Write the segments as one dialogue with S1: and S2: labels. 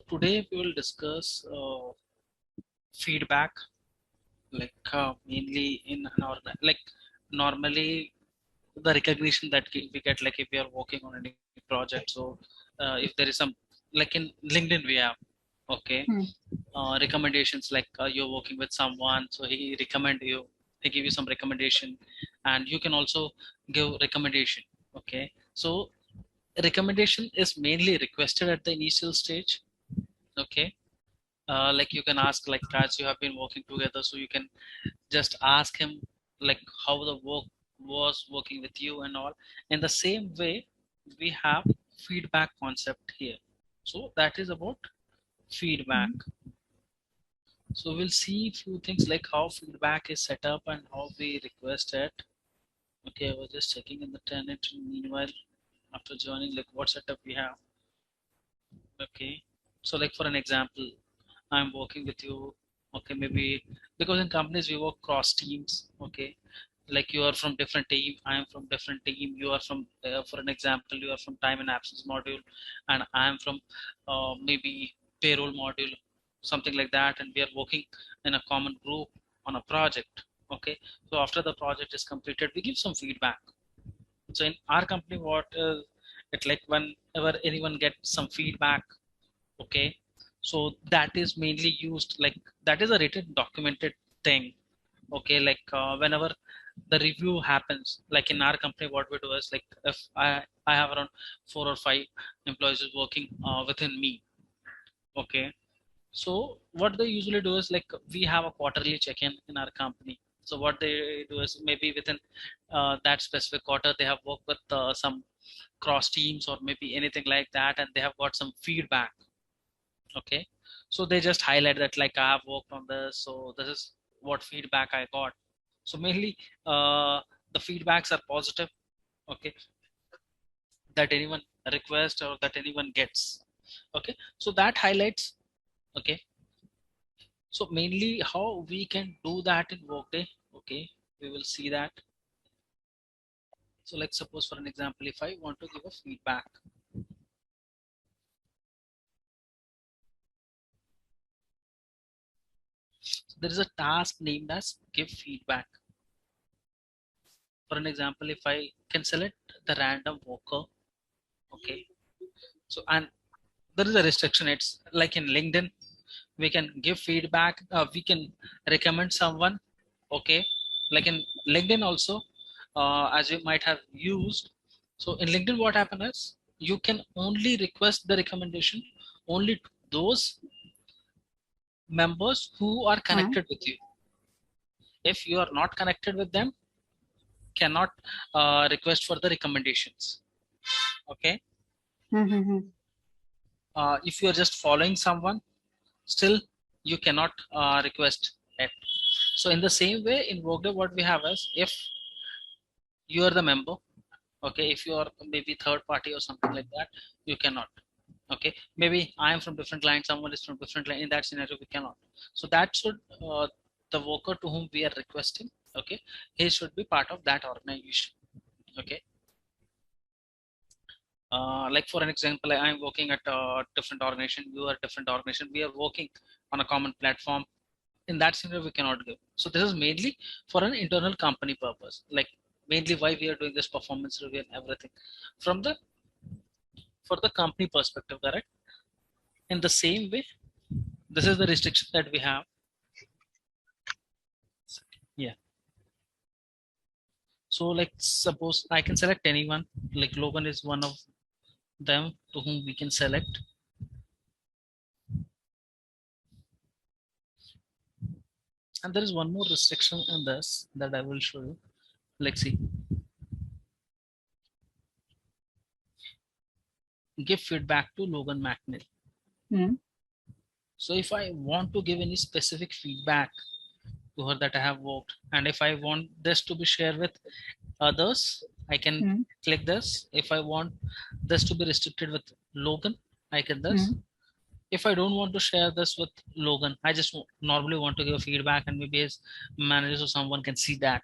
S1: Today we will discuss feedback, mainly in an like normally the recognition that we get, like if we are working on any project. So if there is some, like in LinkedIn we have, okay, recommendations, like you're working with someone, so he recommend you, he give you some recommendation, and you can also give recommendation. Okay, so recommendation is mainly requested at the initial stage. Okay, like you can ask, like as you have been working together, so you can just ask him like how the work was working with you and all. In the same way, we have feedback concept here. So that is about feedback. So we'll see few things like how feedback is set up and how we request it. Okay, I was just checking in the tenant meanwhile after joining, like what setup we have. Okay, so like for an example, I'm working with you. Okay, maybe because in companies we work cross teams. Okay, like you are from different team, I am from different team. You are from, for an example, you are from time and absence module, and I am from maybe payroll module, something like that, and we are working in a common group on a project. Okay, so after the project is completed, we give some feedback. So in our company, what it like whenever anyone gets some feedback, okay, so that is mainly used, like that is a written documented thing. Okay, like whenever the review happens, like in our company what we do is, like if I have around 4 or 5 employees working within me. Okay, so what they usually do is, like we have a quarterly check-in in our company. So what they do is, maybe within that specific quarter they have worked with some cross teams or maybe anything like that, and they have got some feedback. Okay, so they just highlight that, like I have worked on this, so this is what feedback I got. So mainly the feedbacks are positive. Okay, that anyone requests or that anyone gets. Okay, so that highlights. Okay, so mainly how we can do that in Workday. Okay, we will see that. So like suppose for an example, if I want to give a feedback, so there is a task named as give feedback. For an example, if I can select the random worker. Okay, so and there is a restriction. It's like in LinkedIn we can give feedback, we can recommend someone. Okay, like in LinkedIn also, as you might have used. So in LinkedIn what happens is, you can only request the recommendation only to those members who are connected with you. If you are not connected with them, cannot request for the recommendations. Okay, if you are just following someone, still you cannot request it. So in the same way in Workday, what we have is, if you are the member, okay, if you are maybe third party or something like that, you cannot. Okay, maybe I am from different line, someone is from different line. In that scenario, we cannot. So that should the worker to whom we are requesting, okay, he should be part of that organization. Okay, like for an example, I am working at a different organization, you are a different organization, we are working on a common platform. In that scenario we cannot give. So this is mainly for an internal company purpose, like mainly why we are doing this performance review and everything from the, for the company perspective, correct? In the same way, this is the restriction that we have. Yeah, so like suppose I can select anyone, like Logan is one of them to whom we can select. And there is one more restriction in this that I will show you. Let's see, give feedback to Logan McNeil. So if I want to give any specific feedback to her that I have worked, and if I want this to be shared with others, I can click this. If I want this to be restricted with Logan, I can this. If I don't want to share this with Logan, I just normally want to give a feedback, and maybe his manager or someone can see that.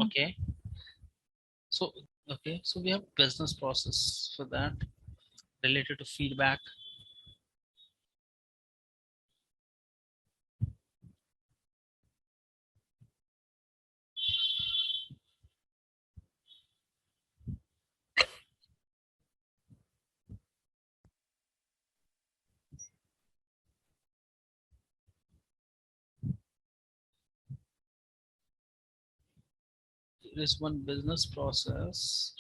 S1: Okay, so Okay, so we have business process for that related to feedback. There is one business process.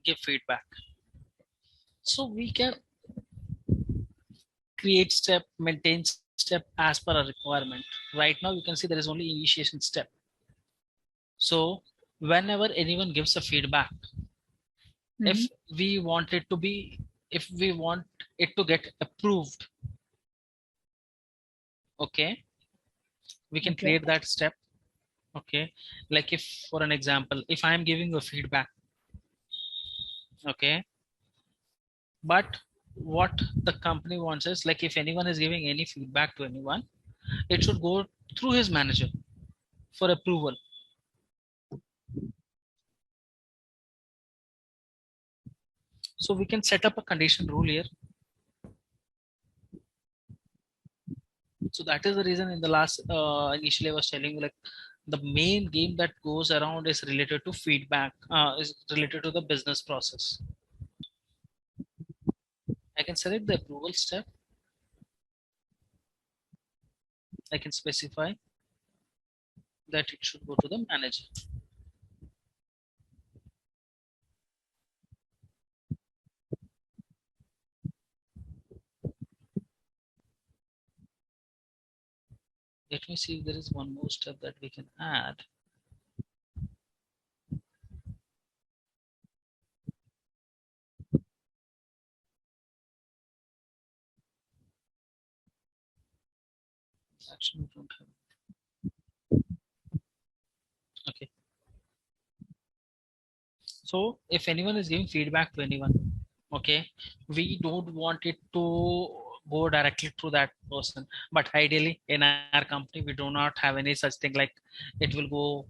S1: Give feedback. So we can create step, maintain step as per a requirement. Right now, you can see there is only initiation step. So whenever anyone gives a feedback, if we want it to be, if we want it to get approved, okay, we can create that step. Okay, like if for an example, if I am giving a feedback, okay, but what the company wants is like if anyone is giving any feedback to anyone, it should go through his manager for approval. So we can set up a condition rule here. So that is the reason in the last initially I was telling you, like the main game that goes around is related to feedback, is related to the business process. I can select the approval step. I can specify that it should go to the manager. Let me see if there is one more step that we can add. Actually, we don't have. Okay. So if anyone is giving feedback to anyone, okay, we don't want it to go directly to that person. But ideally, in our company, we do not have any such thing like it will go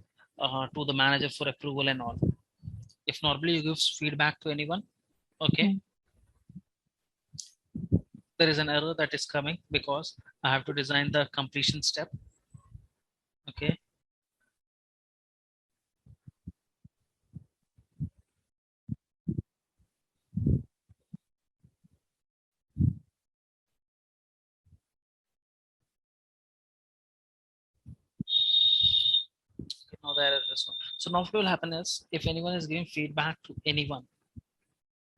S1: to the manager for approval and all. If normally you give feedback to anyone, okay, there is an error that is coming because I have to design the completion step. Okay. Now there is one. So now what will happen is if anyone is giving feedback to anyone,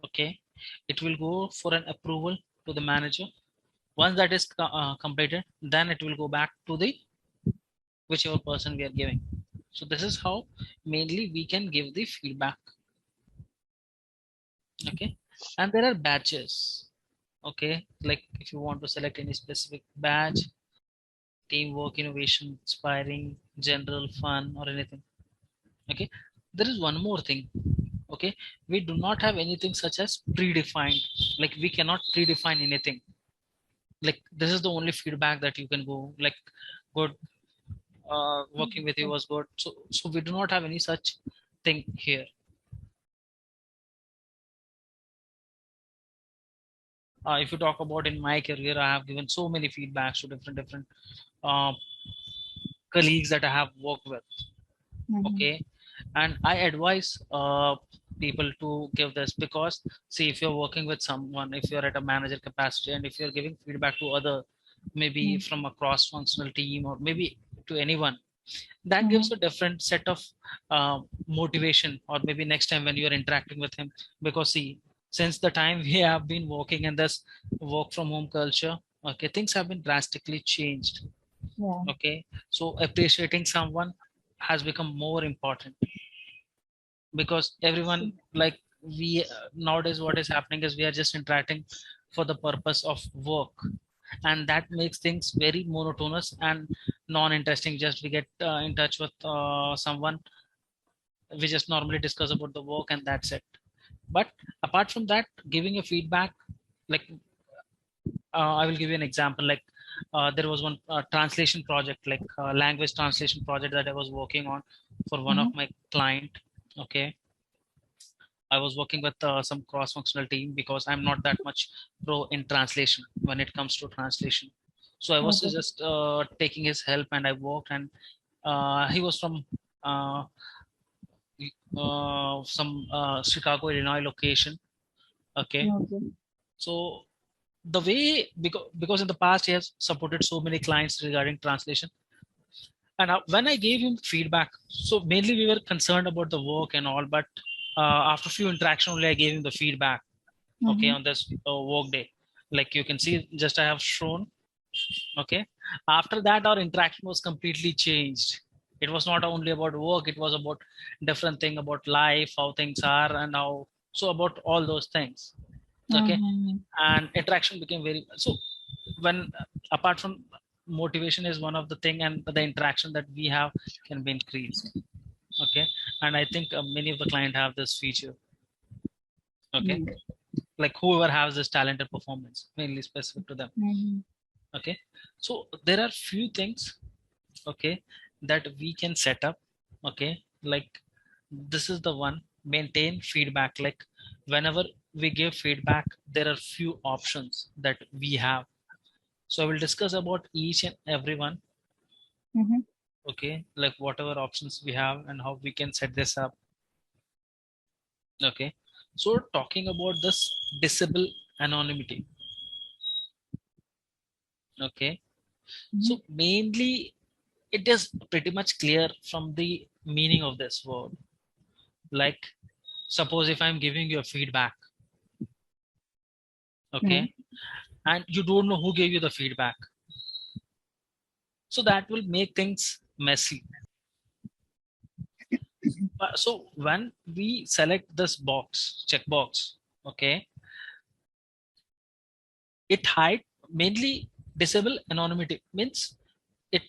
S1: okay, it will go for an approval to the manager. Once that is completed, then it will go back to the whichever person we are giving. So this is how mainly we can give the feedback. Okay, and there are badges. Okay, like if you want to select any specific badge, teamwork, innovation, inspiring, general, fun, or anything. Okay, there is one more thing. Okay, we do not have anything such as predefined, like we cannot predefine anything. Like this is the only feedback that you can go like good, working with you was good. So we do not have any such thing here. If you talk about in my career, I have given so many feedbacks to different uh, colleagues that I have worked with. Okay, and I advise people to give this because see, if you're working with someone, if you're at a manager capacity, and if you're giving feedback to other, maybe from a cross functional team or maybe to anyone, that gives a different set of motivation, or maybe next time when you're interacting with him, because see, since the time we have been working in this work from home culture, okay, things have been drastically changed. Okay, so appreciating someone has become more important because everyone, like we nowadays what is happening is we are just interacting for the purpose of work, and that makes things very monotonous and non-interesting. Just we get in touch with someone, we just normally discuss about the work and that's it. But apart from that, giving a feedback, like I will give you an example. Like there was one translation project, like language translation project that I was working on for one of my client. Okay, I was working with some cross-functional team because I'm not that much pro in translation when it comes to translation. So I was just taking his help, and I worked, and he was from uh, some Chicago, Illinois location. Okay, so the way, because in the past he has supported so many clients regarding translation, and when I gave him feedback, so mainly we were concerned about the work and all, but after a few interaction only I gave him the feedback. Okay, on this work day, like you can see, just I have shown. Okay, after that our interaction was completely changed. It was not only about work, it was about different thing, about life, how things are, and how, so about all those things. Okay, and interaction became very, so when apart from motivation is one of the thing, and the interaction that we have can be increased. Okay, and I think many of the client have this feature. Okay, like whoever has this talented performance, mainly specific to them. Okay, so there are few things, okay, that we can set up. Okay, like this is the one, maintain feedback. Like whenever we give feedback, there are few options that we have. So I will discuss about each and every one. Okay, like whatever options we have and how we can set this up. Okay, so talking about this disable anonymity. Okay, so mainly it is pretty much clear from the meaning of this word. Like suppose if I'm giving you a feedback, okay, and you don't know who gave you the feedback, so that will make things messy. So when we select this box, checkbox, okay, it hide, mainly disable anonymity means it,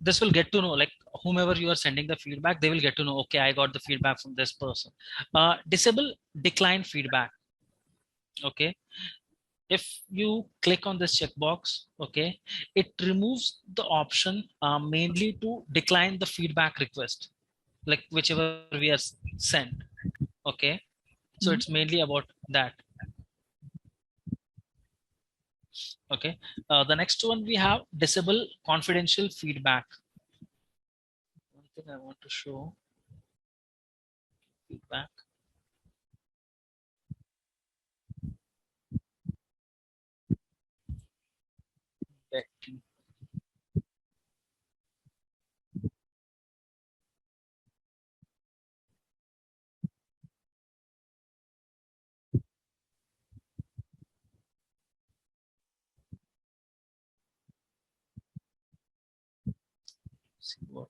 S1: this will get to know, like whomever you are sending the feedback, they will get to know, okay, I got the feedback from this person. Disable decline feedback. Okay, if you click on this checkbox, okay, it removes the option mainly to decline the feedback request, like whichever we are sent. Okay, so it's mainly about that. Okay, the next one we have disable confidential feedback. One thing I want to show, feedback. See what.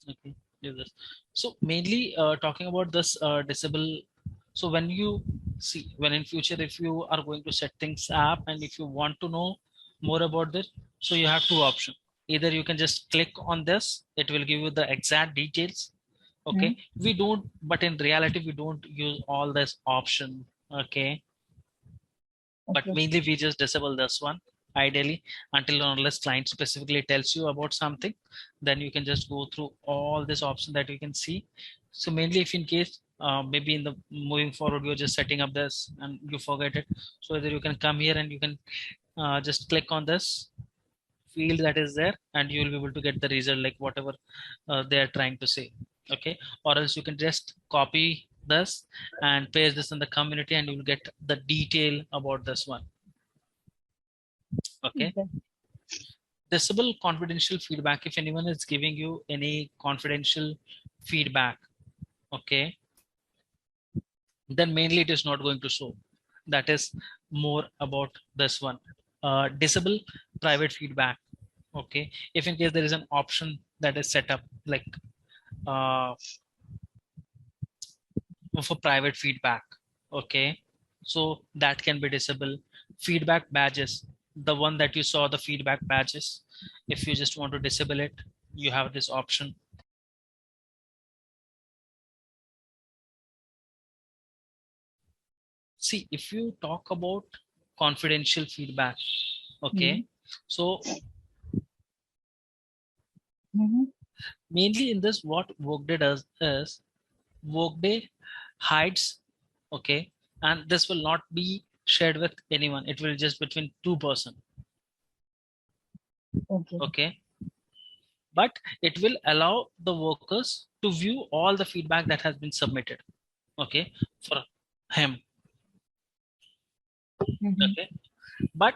S1: Okay, do this. So mainly talking about this disable. So when you see, when in future if you are going to set things up and if you want to know more about this, so you have two options. Either you can just click on this, it will give you the exact details. Okay, we don't, but in reality we don't use all this option. Okay, but mainly we just disable this one ideally, until or unless client specifically tells you about something, then you can just go through all this option that you can see. So mainly if in case maybe in the moving forward you're just setting up this and you forget it, so either you can come here and you can just click on this field that is there, and you will be able to get the result, like whatever they are trying to say. Okay, or else you can just copy this and paste this in the community and you will get the detail about this one. Okay, disable confidential feedback. If anyone is giving you any confidential feedback, okay, then mainly it is not going to show. That is more about this one. Disable private feedback. Okay, if in case there is an option that is set up, like uh, for private feedback, okay, so that can be disabled. Feedback badges. the one that you saw, the feedback badges. If you just want to disable it, you have this option. See, if you talk about confidential feedback, okay, so mainly in this, what Workday does is Workday hides, okay, and this will not be shared with anyone. It will just between two person. Okay, but it will allow the workers to view all the feedback that has been submitted, okay, for him. Okay, but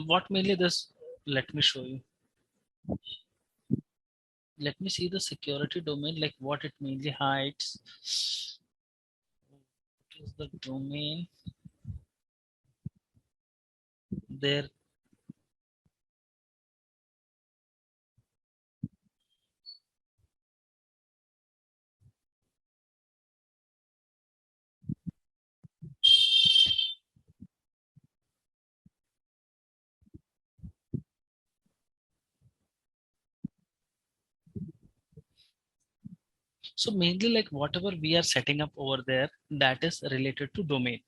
S1: what mainly this, let me show you. Let me see the security domain, like what it mainly hides. What is the domain there? So mainly like whatever we are setting up over there, that is related to domain.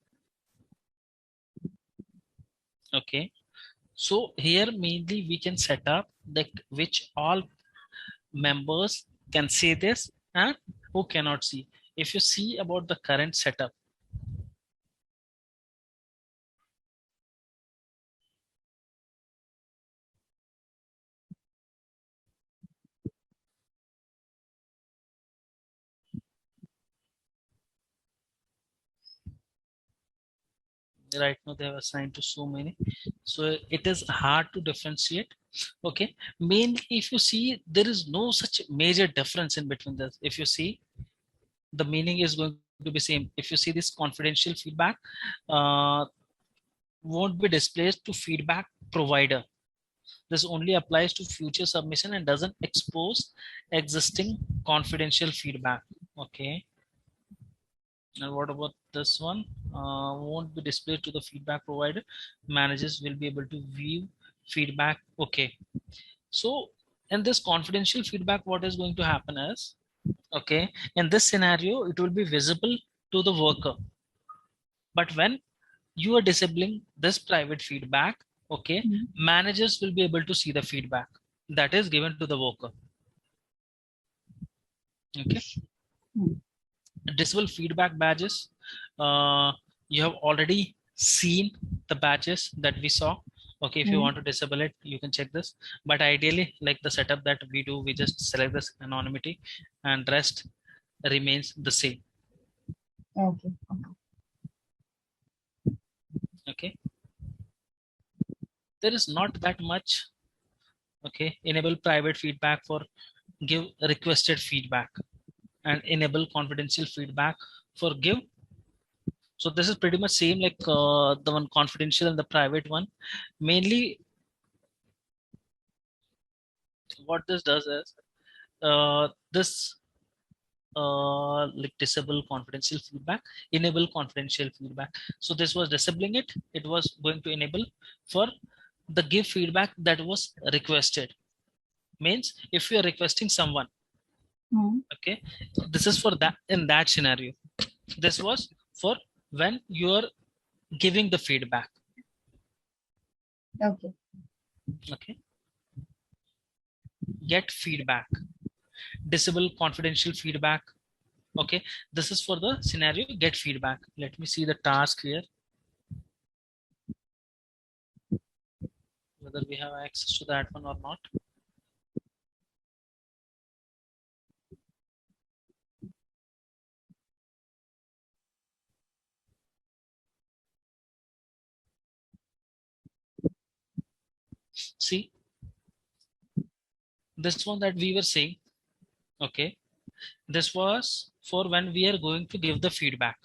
S1: Okay, so here mainly we can set up like which all members can see this and who cannot see. If you see about the current setup, right now they have assigned to so many, so it is hard to differentiate. Okay, mainly if you see, there is no such major difference in between this. If you see, the meaning is going to be same. If you see this confidential feedback won't be displayed to feedback provider. This only applies to future submission and doesn't expose existing confidential feedback. Okay, and what about this one? Won't be displayed to the feedback provider. Managers will be able to view feedback. Okay, so in this confidential feedback, what is going to happen is, okay, in this scenario, it will be visible to the worker. But when you are disabling this private feedback, okay, managers will be able to see the feedback that is given to the worker. Okay, disable feedback badges. You have already seen the badges that we saw. Okay, if you want to disable it, you can check this. But ideally, like the setup that we do, we just select this anonymity and rest remains the same.
S2: Okay.
S1: Okay, there is not that much. Okay, enable private feedback for give requested feedback and enable confidential feedback for give. So this is pretty much same like the one confidential and the private one. Mainly what this does is this like disable confidential feedback, enable confidential feedback. So this was disabling it. It was going to enable for the give feedback that was requested. Means if you are requesting someone, okay, this is for that. In that scenario, this was for when you are giving the feedback.
S2: Okay.
S1: Okay, get feedback, disable confidential feedback. Okay, this is for the scenario get feedback. Let me see the task here, whether we have access to that one or not. See, this one that we were saying, okay, this was for when we are going to give the feedback.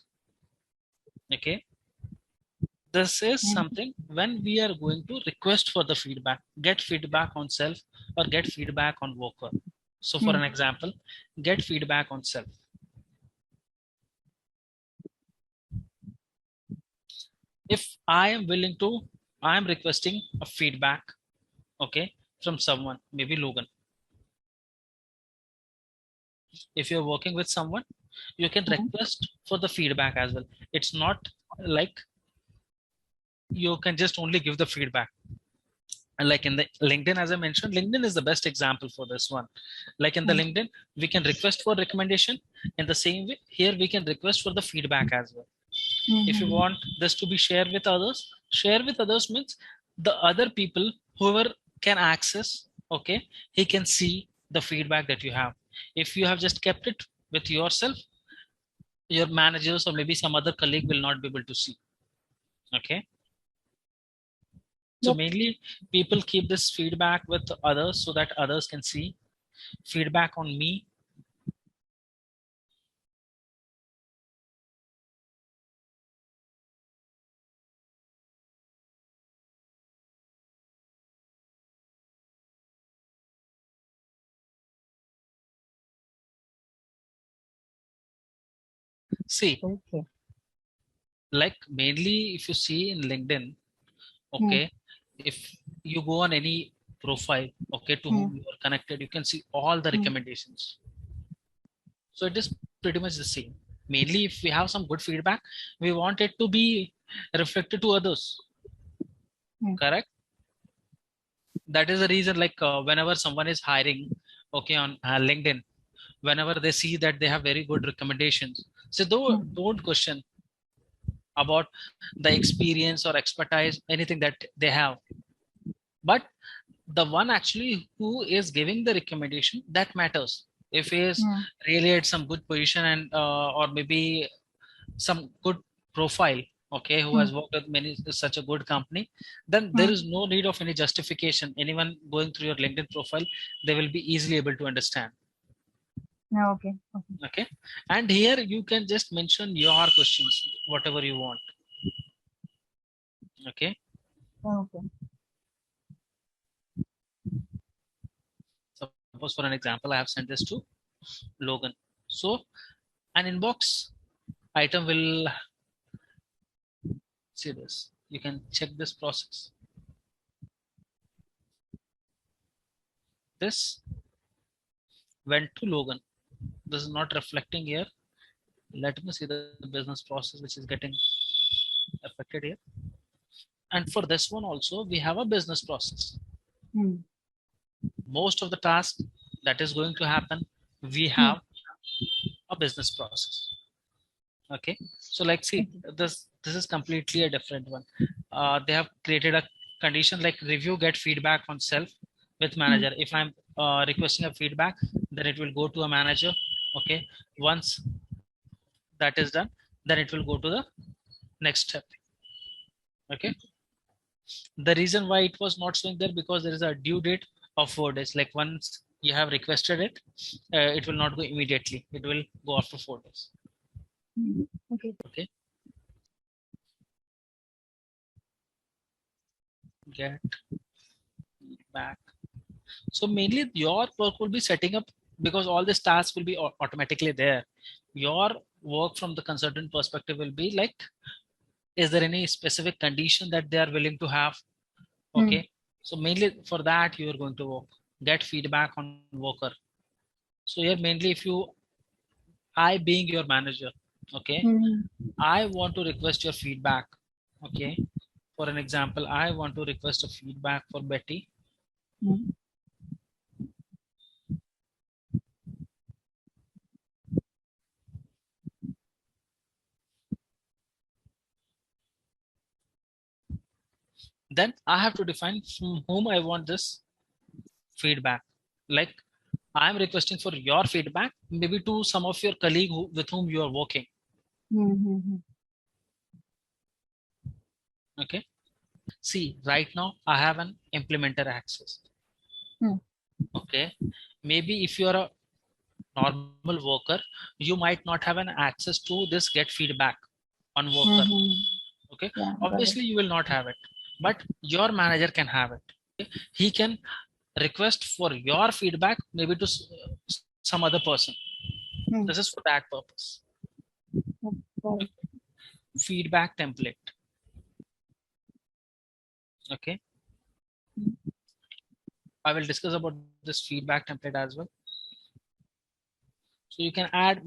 S1: Okay, this is something when we are going to request for the feedback, get feedback on self or get feedback on worker. So for an example, get feedback on self. if I am requesting a feedback, okay, from someone, maybe Logan. If you're working with someone, you can request for the feedback as well. It's not like you can just only give the feedback. And like in the LinkedIn, as I mentioned, LinkedIn is the best example for this one. Like in the LinkedIn, we can request for recommendation. In the same way, here we can request for the feedback as well. If you want this to be shared with others, share with others means the other people, whoever can access, okay, he can see the feedback that you have. If you have just kept it with yourself, your managers or maybe some other colleague will not be able to see. Okay. So mainly people keep this feedback with others so that others can see feedback on me. See, like mainly if you see in LinkedIn, okay, if you go on any profile, okay, to whom you are connected, you can see all the recommendations. So it is pretty much the same. Mainly if we have some good feedback, we want it to be reflected to others. Correct? That is the reason, like whenever someone is hiring, okay, on LinkedIn, whenever they see that they have very good recommendations, so don't question about the experience or expertise, anything that they have, but the one actually who is giving the recommendation, that matters. If he is really at some good position and or maybe some good profile, okay, who has worked with many such a good company, then there is no need of any justification. Anyone going through your LinkedIn profile, they will be easily able to understand.
S2: Okay.
S1: Okay, and here you can just mention your questions, whatever you want. Okay. Suppose for an example, I have sent this to Logan. So an inbox item will see this. You can check this process. This went to Logan. This is not reflecting here. Let me see the business process which is getting affected here. And for this one also, we have a business process. Most of the tasks that is going to happen, we have a business process. Okay, so like see, this is completely a different one. They have created a condition like review, get feedback on self with manager. If I'm requesting a feedback, then it will go to a manager. Okay, once that is done, then it will go to the next step. Okay, the reason why it was not showing there, because there is a due date of 4 days. Like once you have requested it, it will not go immediately, it will go after 4 days. Okay, get back. So mainly your work will be setting up, because all these tasks will be automatically there. Your work from the consultant perspective will be like, is there any specific condition that they are willing to have? Okay, so mainly for that you are going to work, get feedback on worker. So here mainly if you, I being your manager, okay, I want to request your feedback. Okay, for an example, I want to request a feedback for Betty. Then I have to define from whom I want this feedback. Like I'm requesting for your feedback, maybe to some of your colleague with whom you are working. Okay. See, right now I have an implementer access. Okay. Maybe if you are a normal worker, you might not have an access to this get feedback on worker. Okay. Obviously you will not have it, but your manager can have it. Okay? He can request for your feedback maybe to some other person. This is for that purpose. Feedback template. Okay. I will discuss about this feedback template as well. So you can add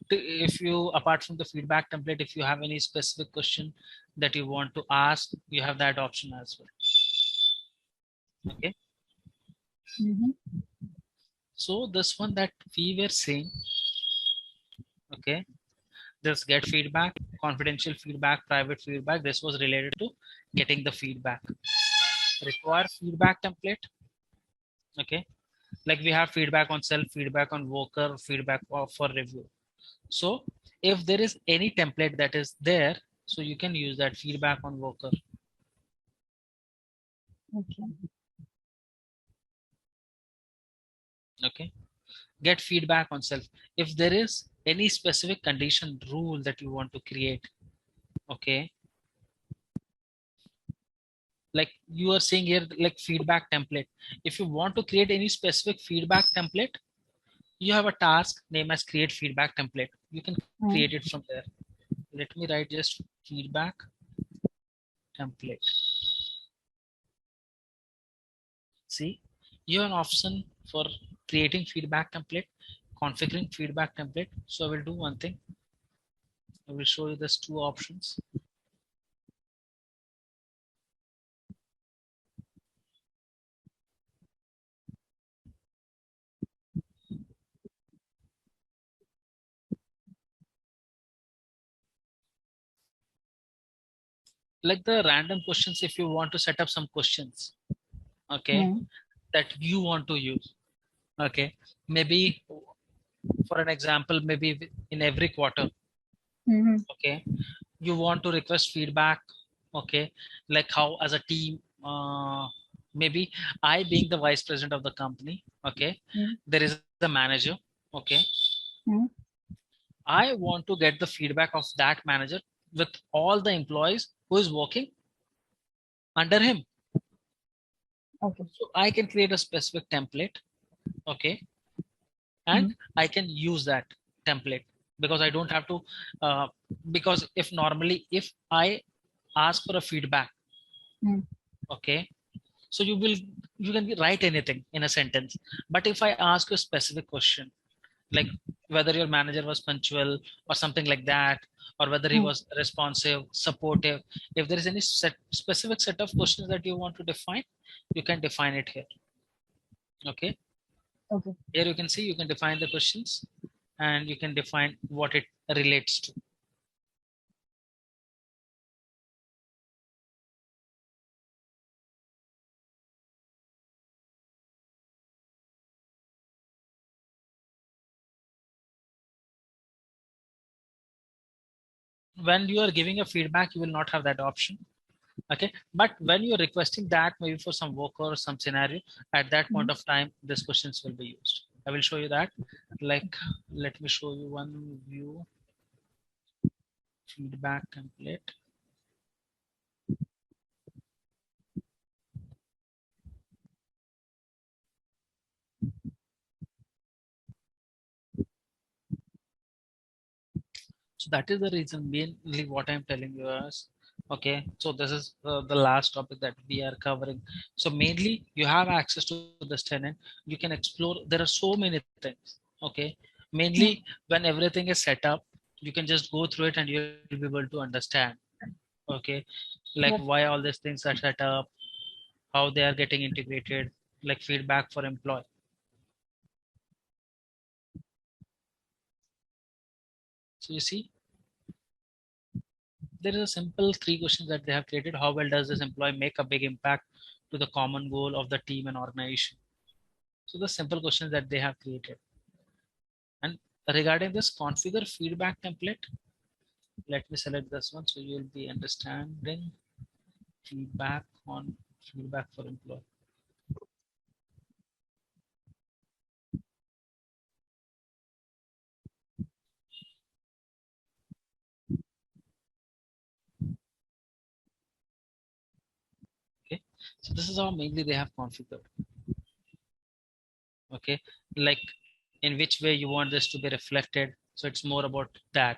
S1: if you, apart from the feedback template, if you have any specific question that you want to ask, you have that option as well. Okay. So this one that we were saying, okay, this get feedback, confidential feedback, private feedback. This was related to getting the feedback. Require feedback template. Okay. Like we have feedback on self, feedback on worker, feedback for review. So if there is any template that is there, so you can use that feedback on worker.
S2: Okay.
S1: Okay. Get feedback on self. If there is any specific condition rule that you want to create, okay, like you are saying here, like feedback template. If you want to create any specific feedback template, you have a task named as create feedback template. You can create it from there. Let me write just feedback template. See, you have an option for creating feedback template, configuring feedback template. So I will do one thing. I will show you these two options. Like the random questions, if you want to set up some questions, okay, that you want to use, okay, maybe for an example, maybe in every quarter, okay, you want to request feedback, okay, like how as a team, maybe I being the vice president of the company, okay, there is a manager, okay, I want to get the feedback of that manager with all the employees who is working under him.
S2: Okay.
S1: So I can create a specific template, okay, and I can use that template because I don't have to, uh, because if normally if I ask for a feedback, okay, so you can write anything in a sentence, but if I ask a specific question, like whether your manager was punctual or something like that, or whether he was responsive, supportive, if there is any specific set of questions that you want to define, you can define it here. Okay.
S2: Okay.
S1: Here you can see you can define the questions and you can define what it relates to. When you are giving a feedback, you will not have that option. Okay, but when you're requesting that maybe for some work or some scenario, at that point of time these questions will be used. I will show you that. Like, let me show you one view feedback template. So that is the reason mainly what I'm telling you is, okay, so this is the last topic that we are covering. So mainly you have access to this tenant, you can explore, there are so many things, okay, mainly when everything is set up, you can just go through it and you'll be able to understand, okay, like why all these things are set up, how they are getting integrated, like feedback for employee. So you see, there is a simple three questions that they have created. How well does this employee make a big impact to the common goal of the team and organization? So the simple questions that they have created. And regarding this configure feedback template, let me select this one so you'll be understanding feedback on feedback for employee. Okay, so this is how mainly they have configured. Okay, like in which way you want this to be reflected. So it's more about that.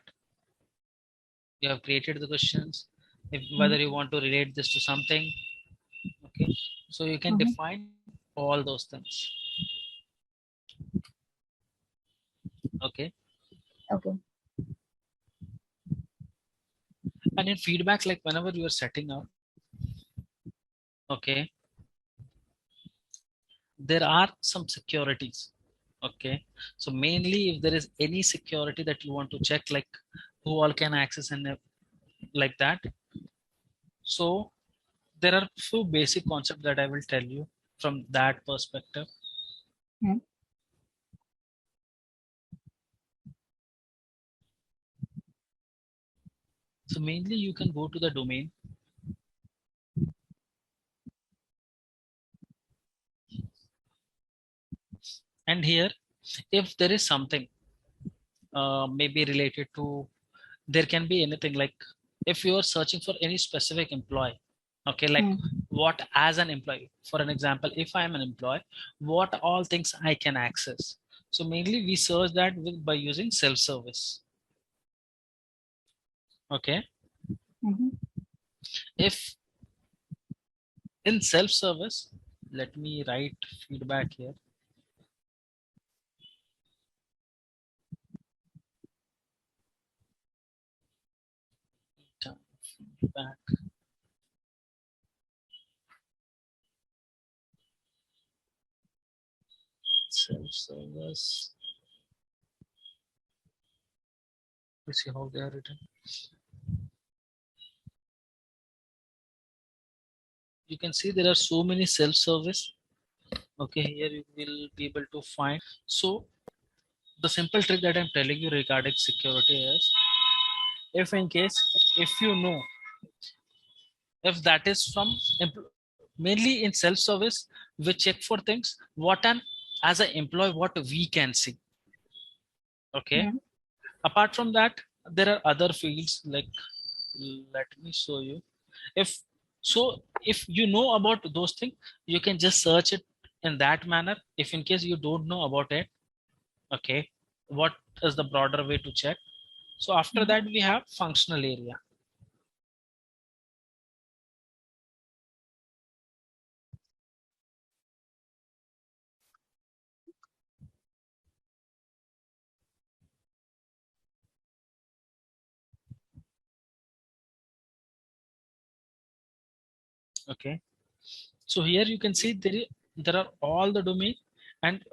S1: You have created the questions, if whether you want to relate this to something, Okay, so you can define all those things. Okay,
S2: Okay.
S1: and in feedback, like whenever you are setting up, okay, there are some securities. Okay, so mainly if there is any security that you want to check, like who all can access and like that, so there are few basic concepts that I will tell you from that perspective.
S2: Hmm.
S1: So mainly you can go to the domain, and here if there is something maybe related to, there can be anything, like if you are searching for any specific employee, okay, like what as an employee, for an example, if I am an employee, what all things I can access. So mainly we search that by using self-service. Okay, if in self-service, let me write feedback here. Feedback. Self-service. Let's see how they are written. You can see there are so many self-service. Okay, here you will be able to find. So the simple trick that I'm telling you regarding security is, if in case, if you know, if that is from mainly in self-service, we check for things what an as an employee what we can see. Okay, apart from that, there are other fields like, let me show you. If so, if you know about those things, you can just search it in that manner. If in case you don't know about it, okay, what is the broader way to check? So after that we have functional area. Okay, so here you can see there are all the domain. And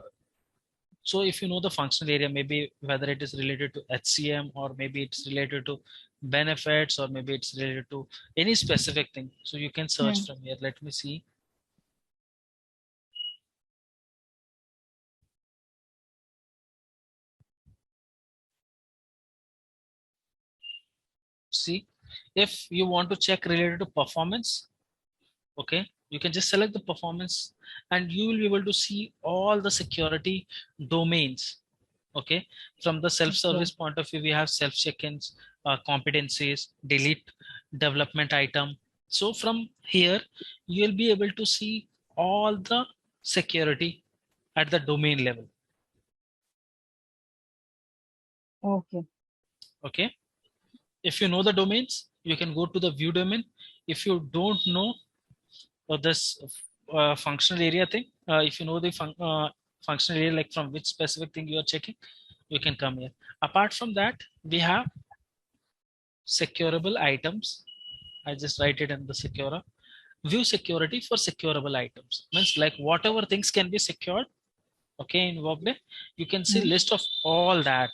S1: so if you know the functional area, maybe whether it is related to HCM, or maybe it's related to benefits, or maybe it's related to any specific thing, so you can search from here. Let me see. See, if you want to check related to performance, okay, you can just select the performance, and you will be able to see all the security domains. Okay, from the self-service point of view, we have self check-ins, competencies, delete, development item. So from here, you'll be able to see all the security at the domain level.
S2: Okay.
S1: Okay, if you know the domains, you can go to the view domain. If you don't know this functional area thing, if you know the functional area, like from which specific thing you are checking, you can come here. Apart from that, we have securable items. I just write it in the secure. View security for securable items. Means like whatever things can be secured, okay, in Workday, you can see list of all that.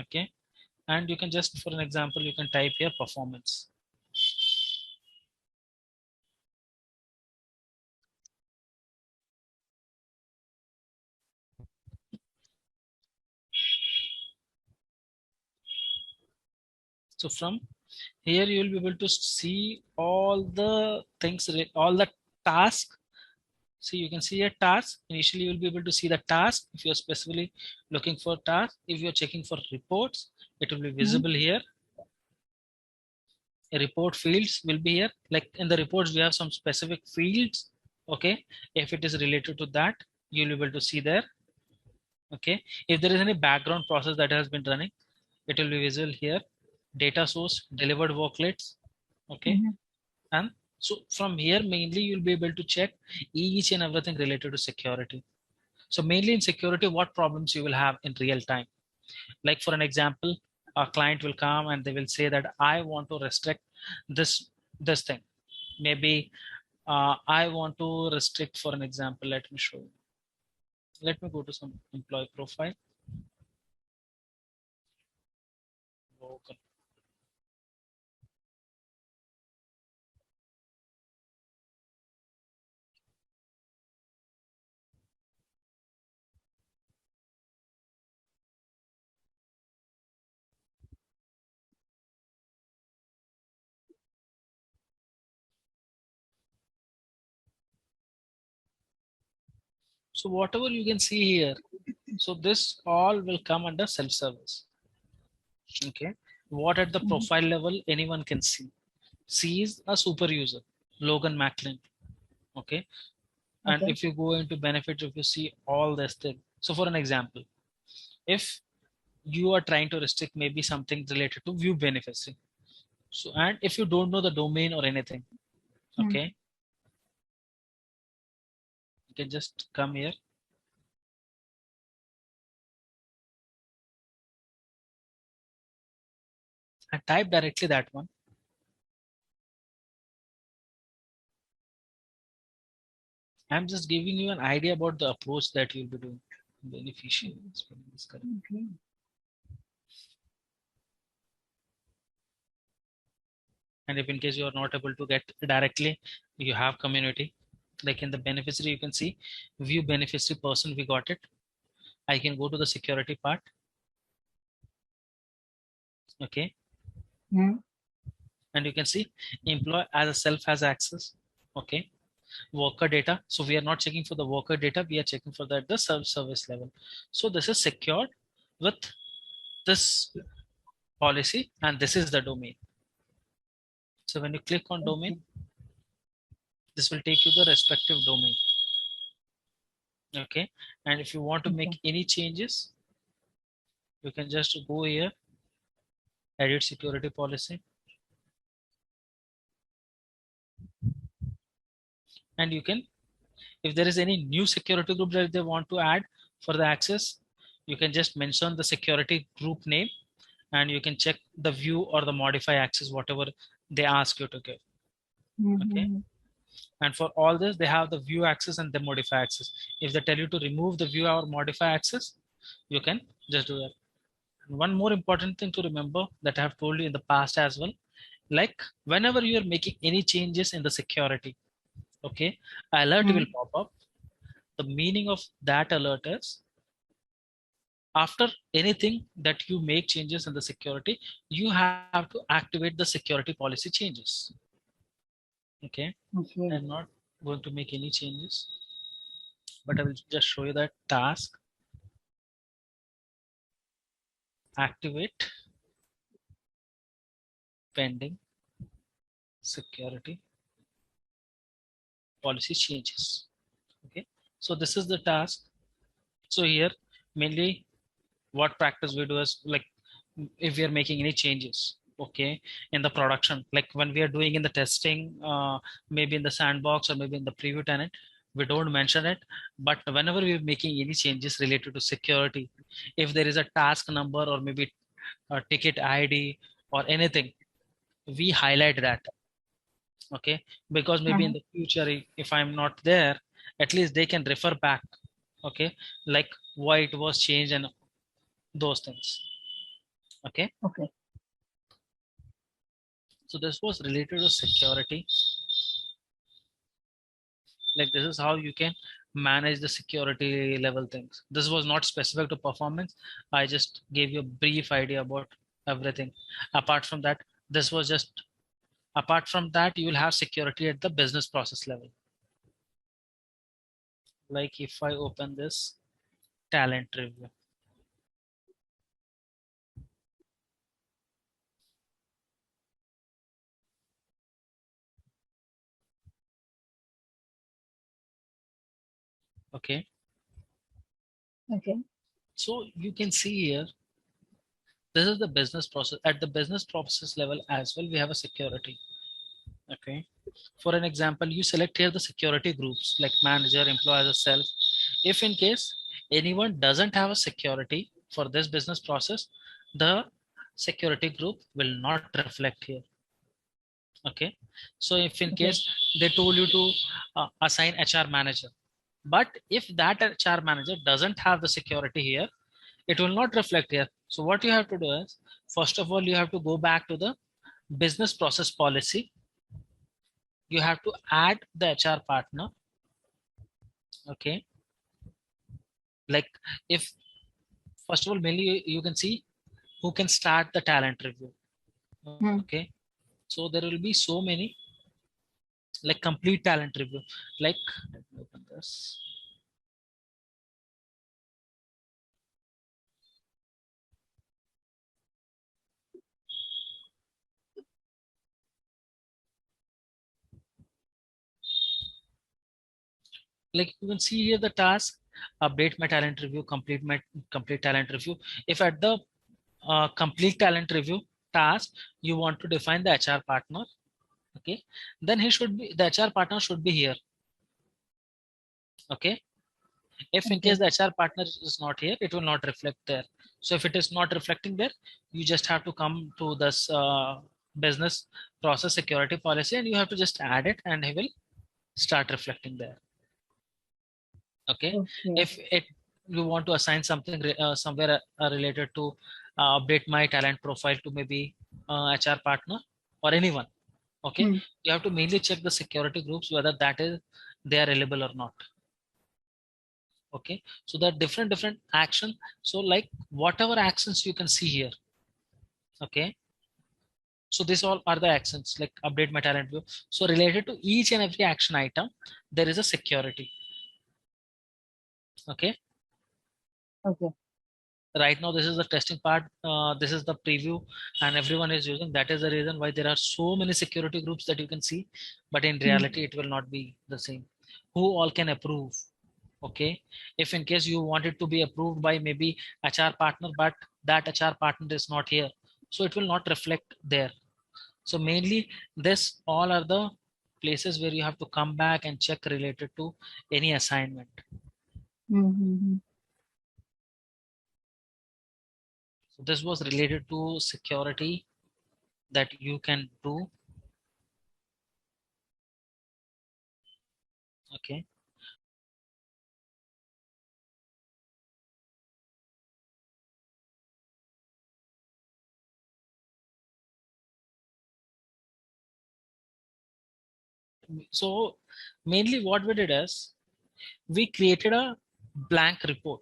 S1: Okay, and you can just, for an example, you can type here performance. So from here, you will be able to see all the things, all the tasks. See, you can see a task. Initially, you will be able to see the task. If you're specifically looking for task, if you're checking for reports, it will be visible here. Report fields will be here. Like in the reports, we have some specific fields. Okay, if it is related to that, you'll be able to see there. Okay, if there is any background process that has been running, it will be visible here. Data source, delivered worklets. Okay, and So from here, mainly you'll be able to check each and everything related to security. So mainly in security, what problems you will have in real time. Like for an example, a client will come and they will say that I want to restrict this thing. Maybe I want to restrict, for an example, let me show you. Let me go to some employee profile. Okay. So whatever you can see here, so this all will come under self-service. Okay. What at the profile level anyone can see. C is a super user, Logan Macklin. Okay. And
S2: Okay.
S1: if you go into benefits, if you see all this thing. So for an example, if you are trying to restrict maybe something related to view beneficiary. So, and if you don't know the domain or anything, okay, you can just come here and type directly that one. I'm just giving you an idea about the approach that you'll be doing. Beneficiary. Spelling is correct.
S2: Okay.
S1: And if in case you are not able to get directly, you have community. Like in the beneficiary, you can see view beneficiary person, we got it. I can go to the security part. Okay. And you can see employee as a self has access. Okay. Worker data. So we are not checking for the worker data. We are checking for the service level. So this is secured with this policy, and this is the domain. So when you click on domain, this will take you the respective domain. Okay. And if you want to make any changes, you can just go here, edit security policy. And you can, if there is any new security group that they want to add for the access, you can just mention the security group name and you can check the view or the modify access, whatever they ask you to give. Okay. And for all this, they have the view access and the modify access. If they tell you to remove the view or modify access, you can just do that. And one more important thing to remember that I have told you in the past as well, like whenever you are making any changes in the security, okay, alert will pop up. The meaning of that alert is after anything that you make changes in the security, you have to activate the security policy changes. Okay. I'm not going to make any changes, but I will just show you that task. Activate pending security policy changes. Okay. So this is the task. So here mainly what practice we do is like if we are making any changes, okay, in the production, like when we are doing in the testing, maybe in the sandbox or maybe in the preview tenant, we don't mention it. But whenever we're making any changes related to security, if there is a task number or maybe a ticket ID or anything, we highlight that. Okay, because maybe in the future, if I'm not there, at least they can refer back. Okay, like why it was changed and those things. Okay. So this was related to security. Like this is how you can manage the security level things. This was not specific to performance. I just gave you a brief idea about everything. Apart from that, this was just, apart from that, you will have security at the business process level. Like if I open this talent review. Okay.
S2: Okay.
S1: So you can see here, this is the business process. At the business process level as well, we have a security. Okay. For an example, you select here the security groups like manager, employer, self. If in case anyone doesn't have a security for this business process, the security group will not reflect here. Okay, so if in
S2: Okay.
S1: case they told you to assign HR manager, but if that HR manager doesn't have the security here, it will not reflect here. So what you have to do is, first of all, you have to go back to the business process policy. You have to add the HR partner. Okay, like if first of all, mainly you can see who can start the talent review. Okay, so there will be so many, like complete talent review. Like, let me open this. Like you can see here the task: update my talent review, complete talent review. If at the complete talent review task you want to define the HR partner, okay, then he should be, the HR partner should be here. Okay, if in
S2: Okay.
S1: case the HR partner is not here, it will not reflect there. So if it is not reflecting there, you just have to come to this business process security policy and you have to just add it and he will start reflecting there. Okay,
S2: Okay.
S1: if it you want to assign something somewhere related to update my talent profile to maybe HR partner or anyone. Okay, you have to mainly check the security groups whether that is they are available or not. Okay, so there are different action. So like whatever actions you can see here. Okay, so these all are the actions like update my talent view. So related to each and every action item, there is a security. Okay,
S2: Okay.
S1: right now this is the testing part, this is the preview and everyone is using. That is the reason why there are so many security groups that you can see, but in reality it will not be the same. Who all can approve? Okay, if in case you want it to be approved by maybe HR partner, but that HR partner is not here, so it will not reflect there. So mainly this all are the places where you have to come back and check related to any assignment.
S2: Mm-hmm.
S1: So this was related to security that you can do. Okay, so mainly what we did is we created a blank report.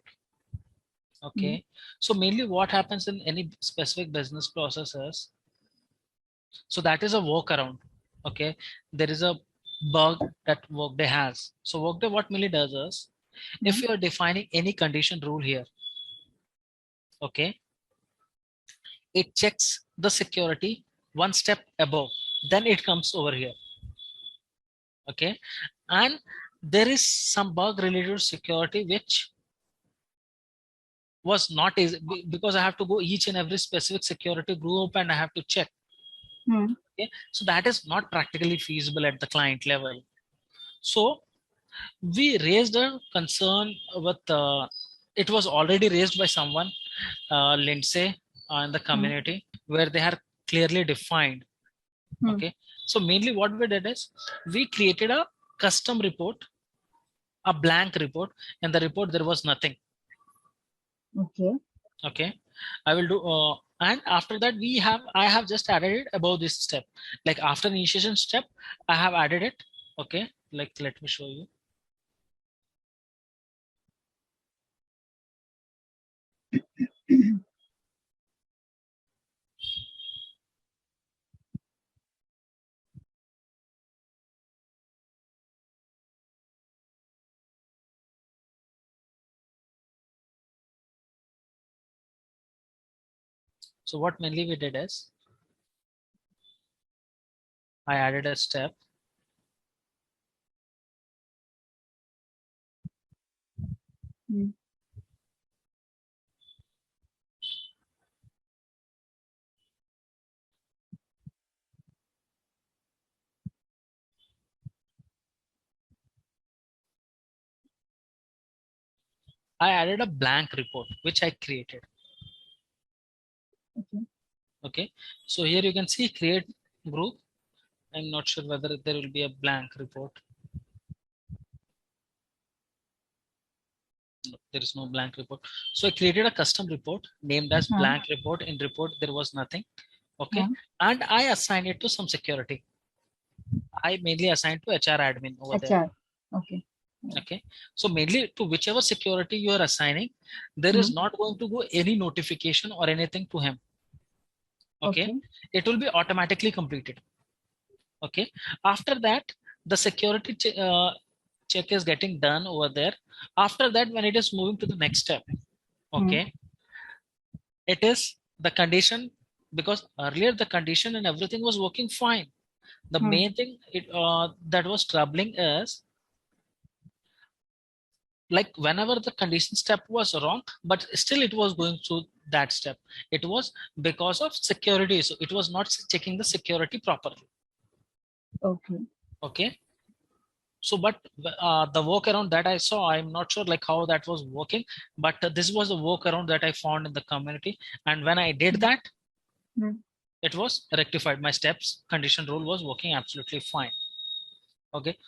S1: Okay, so mainly what happens in any specific business processes, so that is a workaround. Okay, there is a bug that Workday has. So Workday what mainly does is, if you are defining any condition rule here, okay, it checks the security one step above, then it comes over here. Okay, and there is some bug related to security which was not easy because I have to go each and every specific security group and I have to check. Okay, so that is not practically feasible at the client level. So we raised a concern with it was already raised by someone, Lindsay, in the community, where they are clearly defined. Okay, so mainly what we did is we created a custom report, a blank report. In the report there was nothing.
S2: Okay.
S1: Okay, I will do and after that I have just added it above this step. Like after the initiation step I have added it. Okay, like let me show you. So what mainly we did is I added a step. I added a blank report, which I created.
S2: Okay.
S1: Okay. So here you can see create group. I'm not sure whether there will be a blank report. No, there is no blank report. So I created a custom report named as blank report. In report, there was nothing. Okay. And I assigned it to some security. I mainly assigned to HR admin over there.
S2: HR. Okay.
S1: Okay. So mainly to whichever security you are assigning, there is not going to go any notification or anything to him. Okay. It will be automatically completed. Okay. After that, the security check is getting done over there. After that, when it is moving to the next step, okay, it is the condition, because earlier the condition and everything was working fine. The main thing that was troubling is like whenever the condition step was wrong, but still it was going through that step. It was because of security. So it was not checking the security properly.
S2: Okay.
S1: Okay. So, but the workaround that I saw, I'm not sure like how that was working, but this was the workaround that I found in the community. And when I did that, it was rectified. My steps condition rule was working absolutely fine. Okay.